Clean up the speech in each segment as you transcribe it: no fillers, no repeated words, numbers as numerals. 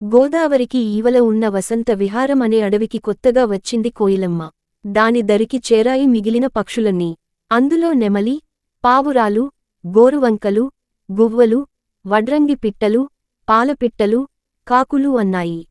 గోదావరికి ఈవల ఉన్న వసంత విహారం అనే అడవికి కొత్తగా వచ్చింది కోయిలమ్మ. దాని దరికి చేరాయి మిగిలిన పక్షులన్నీ. అందులో నెమలి, పావురాలు, గోరువంకలు, గువ్వలు, వడ్రంగి పిట్టలు, పాలపిట్టలు, కాకులు అన్నాయి.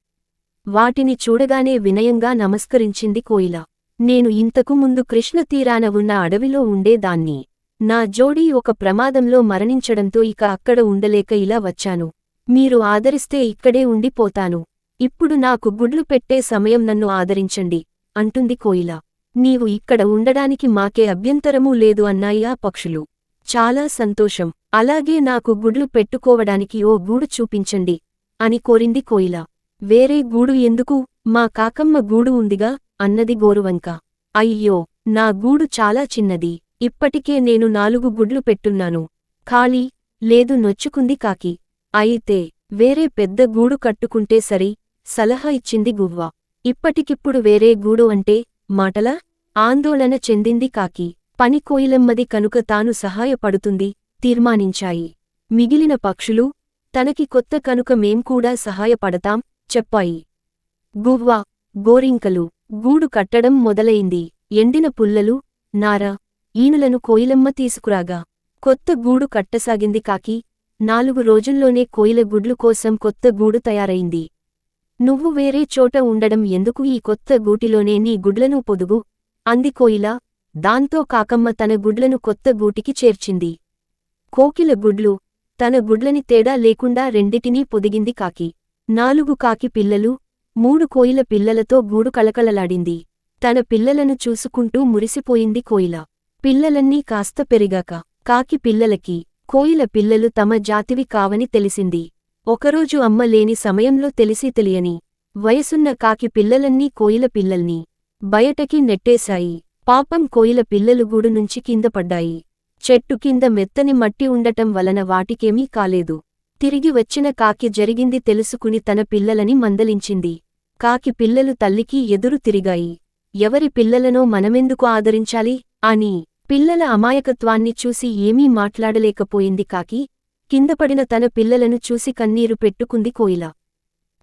వాటిని చూడగానే వినయంగా నమస్కరించింది కోయిల. నేను ఇంతకు ముందు కృష్ణతీరాన ఉన్న అడవిలో ఉండేదాన్ని. నా జోడీ ఒక ప్రమాదంలో మరణించడంతో ఇక అక్కడ ఉండలేక ఇలా వచ్చాను. మీరు ఆదరిస్తే ఇక్కడే ఉండిపోతాను. ఇప్పుడు నాకు గుడ్లు పెట్టే సమయం, నన్ను ఆదరించండి అంటుంది కోయిల. నీవు ఇక్కడ ఉండడానికి మాకే అభ్యంతరమూ లేదు అన్నాయి ఆ పక్షులు. చాలా సంతోషం. అలాగే నాకు గుడ్లు పెట్టుకోవడానికి ఓ గూడు చూపించండి అని కోరింది కోయిల. వేరే గూడు ఎందుకు, మా కాకమ్మ గూడు ఉందిగా అన్నది గోరువంక. అయ్యో, నా గూడు చాలా చిన్నది. ఇప్పటికే నేను 4 గుడ్లు పెట్టున్నాను. ఖాళీ లేదు నొచ్చుకుంది కాకి. అయితే వేరే పెద్ద గూడు కట్టుకుంటే సరి సలహా ఇచ్చింది గువ్వ. ఇప్పటికిప్పుడు వేరే గూడు అంటే మాటలా? ఆందోళన చెందింది కాకి. పని కోయిలమ్మది కనుక తాను సహాయపడుతుంది తీర్మానించాయి. మిగిలిన పక్షులు తనకి కొత్త కనుక మేం కూడా సహాయపడతాం చెప్పాయి. గువ్వ, గోరింకలు గూడు కట్టడం మొదలైంది. ఎండిన పుల్లలు, నార, ఈనులను కోయిలమ్మ తీసుకురాగా కొత్త గూడు కట్టసాగింది కాకి. 4 రోజుల్లోనే కోయిల గుడ్లు కోసం కొత్త గూడు తయారైంది. నువ్వు వేరే చోట ఉండడం ఎందుకు, ఈ కొత్త గూటిలోనే నీ గుడ్లను పొదుగు అంది కోయిల. దాంతో కాకమ్మ తన గుడ్లను కొత్త గూటికి చేర్చింది. కోకిల గుడ్లు, తన గుడ్లని తేడా లేకుండా రెండిటినీ పొదిగింది కాకి. 4 కాకి పిల్లలు, 3 కోయిల పిల్లలతో గూడు కళకళలాడింది. తన పిల్లలను చూసుకుంటూ మురిసిపోయింది కోయిల. పిల్లలన్నీ కాస్త పెరిగాక కాకి పిల్లలకి కోయిల పిల్లలు తమ జాతివి కావని తెలిసింది. ఒకరోజు అమ్మ లేని సమయంలో తెలిసి తెలియని వయసున్న కాకి పిల్లలన్నీ కోయిల పిల్లల్ని బయటకి నెట్టేశాయి. పాపం కోయిల పిల్లలు గూడు నుంచి కింద పడ్డాయి. చెట్టు కింద మెత్తని మట్టి ఉండటం వలన వాటికేమీ కాలేదు. తిరిగి వచ్చిన కాకి జరిగింది తెలుసుకుని తన పిల్లలని మందలించింది. కాకి పిల్లలు తల్లికి ఎదురు తిరిగాయి. ఎవరి పిల్లలనో మనమెందుకు ఆదరించాలి అని. పిల్లల అమాయకత్వాన్ని చూసి ఏమీ మాట్లాడలేకపోయింది కాకి. కిందపడిన తన పిల్లలను చూసి కన్నీరు పెట్టుకుంది కోయిల.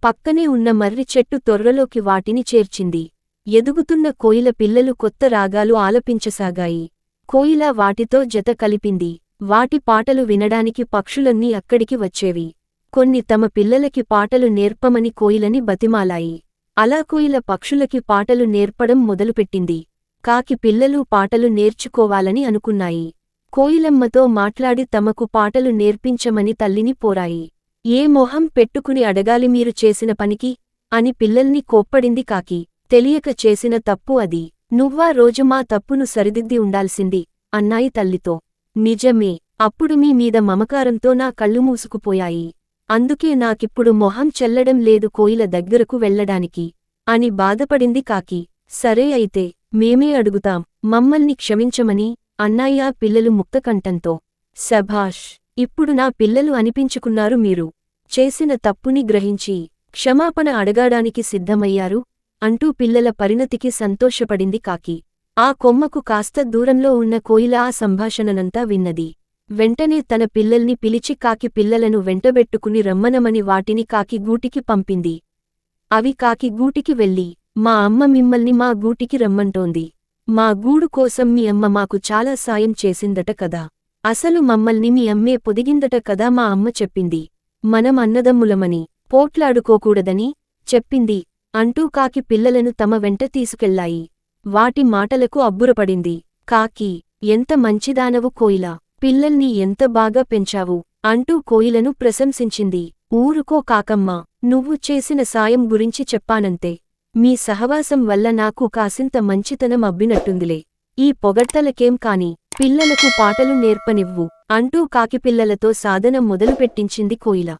పక్కనే ఉన్న మర్రి చెట్టు తొర్రలోకి వాటిని చేర్చింది. ఎదుగుతున్న కోయిల పిల్లలు కొత్త రాగాలు ఆలపించసాగాయి. కోయిల వాటితో జత కలిపింది. వాటి పాటలు వినడానికి పక్షులన్నీ అక్కడికి వచ్చేవి. కొన్ని తమ పిల్లలకి పాటలు నేర్పమని కోయిలని బతిమాలాయి. అలా కోయిల పక్షులకి పాటలు నేర్పడం మొదలుపెట్టింది. కాకి పిల్లలు పాటలు నేర్చుకోవాలని అనుకున్నాయి. కోయిలమ్మతో మాట్లాడి తమకు పాటలు నేర్పించమని తల్లిని పోరాయి. ఏ మొహం పెట్టుకుని అడగాలి మీరు చేసిన పనికి అని పిల్లల్ని కోప్పడింది కాకి. తెలియక చేసిన తప్పు అది. నువ్వా రోజు మా తప్పును సరిదిద్ది ఉండాల్సింది అన్నాయి తల్లితో. నిజమే, అప్పుడు మీ మీద మమకారంతో నా కళ్ళు మూసుకుపోయాయి. అందుకే నాకిప్పుడు మొహం చెల్లడం లేదు కోయిల దగ్గరకు వెళ్లడానికి అని బాధపడింది కాకి. సరే అయితే మేమే అడుగుతాం, మమ్మల్ని క్షమించమని అన్నాయి ఆ పిల్లలు ముక్తకంఠంతో. శభాష్, ఇప్పుడు నా పిల్లలు అనిపించుకున్నారు. మీరు చేసిన తప్పుని గ్రహించి క్షమాపణ అడగాడానికి సిద్ధమయ్యారు అంటూ పిల్లల పరిణతికి సంతోషపడింది కాకి. ఆ కొమ్మకు కాస్త దూరంలో ఉన్న కోయిల ఆ సంభాషణనంతా విన్నది. వెంటనే తన పిల్లల్ని పిలిచి కాకి పిల్లలను వెంటబెట్టుకుని రమ్మనమని వాటిని కాకి గూటికి పంపింది. అవి కాకి గూటికి వెళ్ళి, మా అమ్మ మిమ్మల్ని మా గూటికి రమ్మంటోంది. మా గూడు కోసం మీ అమ్మ మాకు చాలా సాయం చేసిందట కదా. అసలు మమ్మల్ని మీ అమ్మే పొదిగిందట కదా మా అమ్మ చెప్పింది. మనం అన్నదమ్ములమని పోట్లాడుకోకూడదని చెప్పింది అంటూ కాకి పిల్లలను తమ వెంట తీసుకెళ్లాయి. వాటి మాటలకు అబ్బురపడింది కాకి. ఎంత మంచిదానవు కోయిలా, పిల్లల్ని ఎంత బాగా పెంచావు అంటూ కోయిలను ప్రశంసించింది. ఊరుకో కాకమ్మ, నువ్వు చేసిన సాయం గురించి చెప్పానంతే. మీ సహవాసం వల్ల నాకు కాసింత మంచితనం అబ్బినట్టుందిలే. ఈ పొగడ్తలకేం కాని పిల్లలకు పాటలు నేర్పనివ్వు అంటూ కాకిపిల్లలతో సాధన మొదలుపెట్టించింది కోయిల.